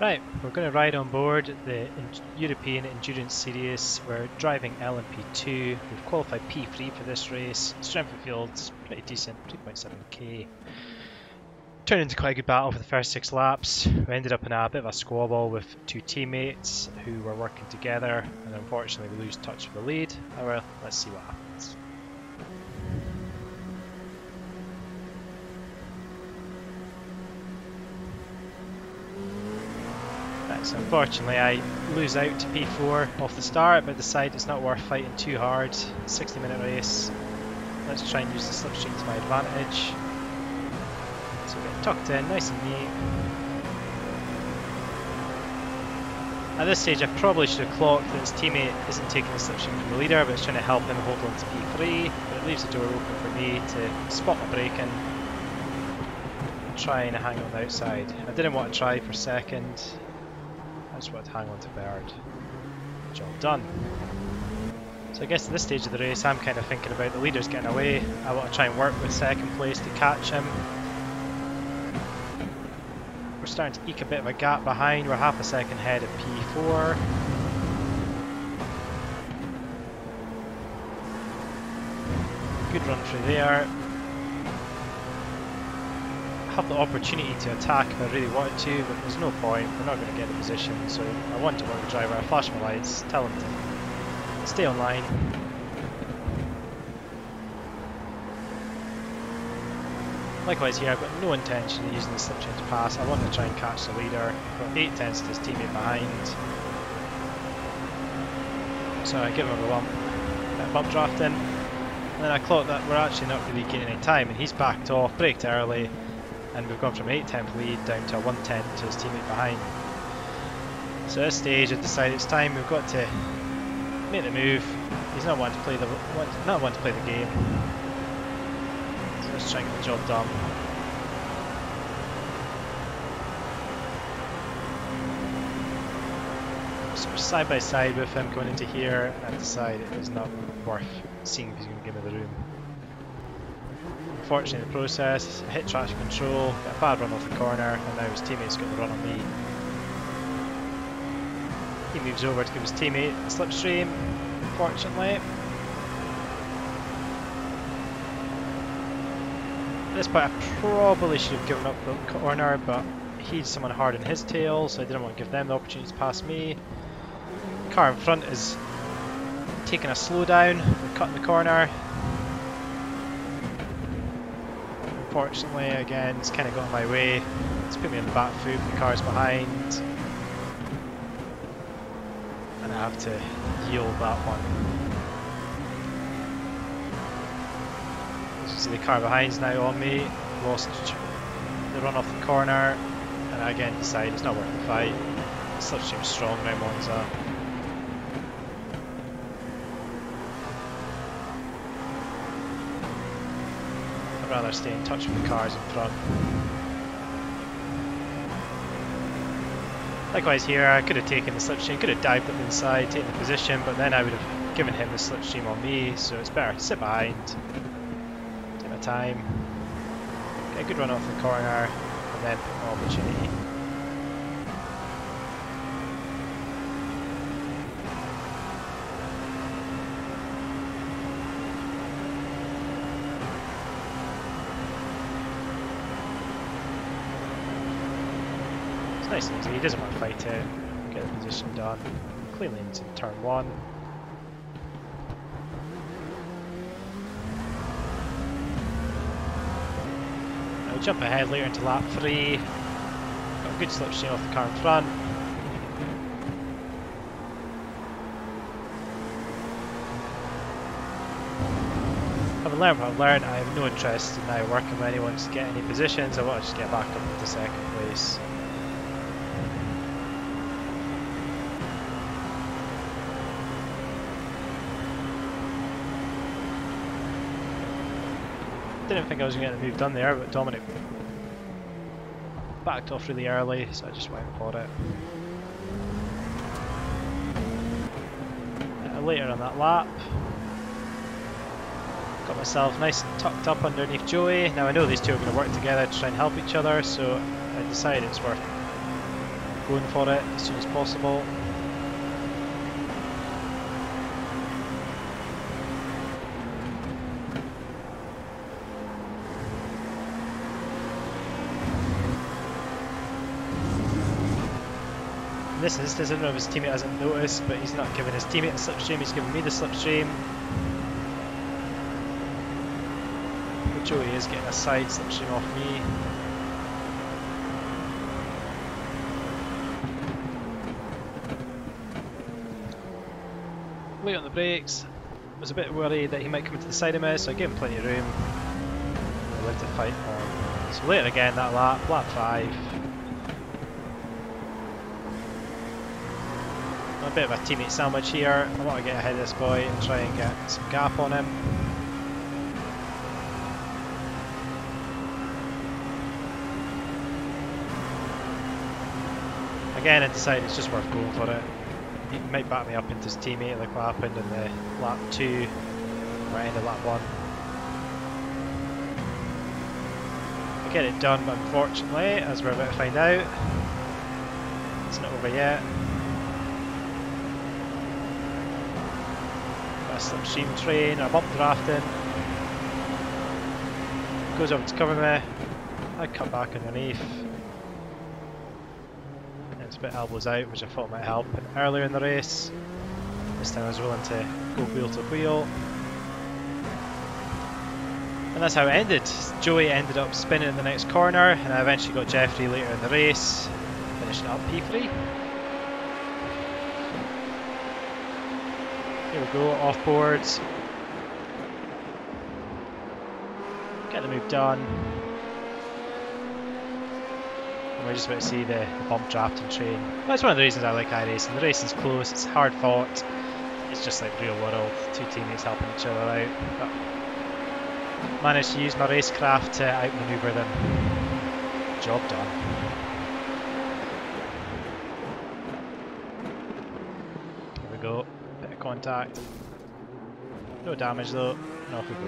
Right, we're going to ride on board the European Endurance Series. We're driving LMP2. We've qualified P3 for this race. Strength of field's pretty decent, 3.7k. Turned into quite a good battle for the first 6 laps. We ended up in a bit of a squabble with 2 teammates who were working together, and unfortunately we lose touch with the lead. However, let's see what happens. So unfortunately I lose out to P4 off the start, but decide it's not worth fighting too hard. 60-minute race. Let's try and use the slipstream to my advantage. So we're getting tucked in, nice and neat. At this stage I probably should have clocked that his teammate isn't taking the slipstream from the leader, but it's trying to help him hold on to P3. But it leaves the door open for me to spot my braking and try and hang on the outside. I didn't want to try for second. I just want to hang on to Bird. Job done. So I guess at this stage of the race I'm kind of thinking about the leaders getting away. I want to try and work with second place to catch him. We're starting to eke a bit of a gap behind. We're half a second ahead of P4. Good run through there. Have the opportunity to attack if I really wanted to, but there's no point, we're not going to get the position, so I want to work the driver, I flash my lights, tell him to stay online. Likewise here, I've got no intention of using the slipstream to pass. I want to try and catch the leader. I've got 8 tenths to his teammate behind, so I give him a bump drafting, and then I clock that we're actually not really gaining any time, and he's backed off, braked early. And we've gone from 8-10th lead down to a 1/10 to his teammate behind. So at this stage I decided it's time, we've got to make the move. He's not wanting to play the game. So let's try and get the job done. So we're side by side with him going into here, and I decide it is not worth seeing if he's going to give me the room. Unfortunately in the process, I hit traction control, got a bad run off the corner, and now his teammate's got the run on me. He moves over to give his teammate a slipstream, unfortunately. At this point I probably should have given up the corner, but he's someone hard in his tail, so I didn't want to give them the opportunity to pass me. The car in front is taking a slowdown, we're cutting the corner. Unfortunately, again, it's kind of got in my way. It's put me on the back foot, the car's behind. And I have to yield that one. As you see, the car behind is now on me. Lost the run off the corner. And I again decide it's not worth the fight. The slipstream's strong now, Monza. I'd rather stay in touch with the cars in front. Likewise here, I could have taken the slipstream, could have dived up inside, taken the position, but then I would have given him the slipstream on me, so it's better to sit behind, take my time, get a good run off the corner, and then pick my opportunity. Nice and easy, he doesn't want to fight it, get the position done, cleanly into turn 1. I'll jump ahead later into lap 3, got a good slipstream off the car in front. Having learned what I've learned, I have no interest in now working with anyone to get any positions. I want to just get back up into second place. Didn't think I was going to get the move done there, but Dominic backed off really early, so I just went for it. Later on that lap, got myself nice and tucked up underneath Joey. Now I know these two are going to work together to try and help each other, so I decided it's worth going for it as soon as possible. In this instance, I don't know if his teammate hasn't noticed, but he's not giving his teammate the slipstream, he's giving me the slipstream. But Joey is getting a side slipstream off me. Late on the brakes, was a bit worried that he might come to the side of me, so I gave him plenty of room. I led to fight on. So later again that lap 5. A bit of a teammate sandwich here. I want to get ahead of this boy and try and get some gap on him. Again, I decided it's just worth going for it. He might back me up into his teammate like what happened in the lap 2 or end of lap 1. I get it done, but unfortunately, as we're about to find out, it's not over yet. Got a slipstream train, I'm up drafting. Goes over to cover me. I cut back underneath. It's a bit elbows out, which I thought might help. And earlier in the race, this time I was willing to go wheel to wheel. And that's how it ended. Joey ended up spinning in the next corner, and I eventually got Jeffrey later in the race, finishing up P3. Here we go, off boards. Get the move done. We're just about to see the bump drafting train. That's one of the reasons I like iRacing. The racing's close, it's hard fought. It's just like real world, two teammates helping each other out. But managed to use my racecraft to outmaneuver them. Job done. Here we go, bit of contact. No damage though, and off we go.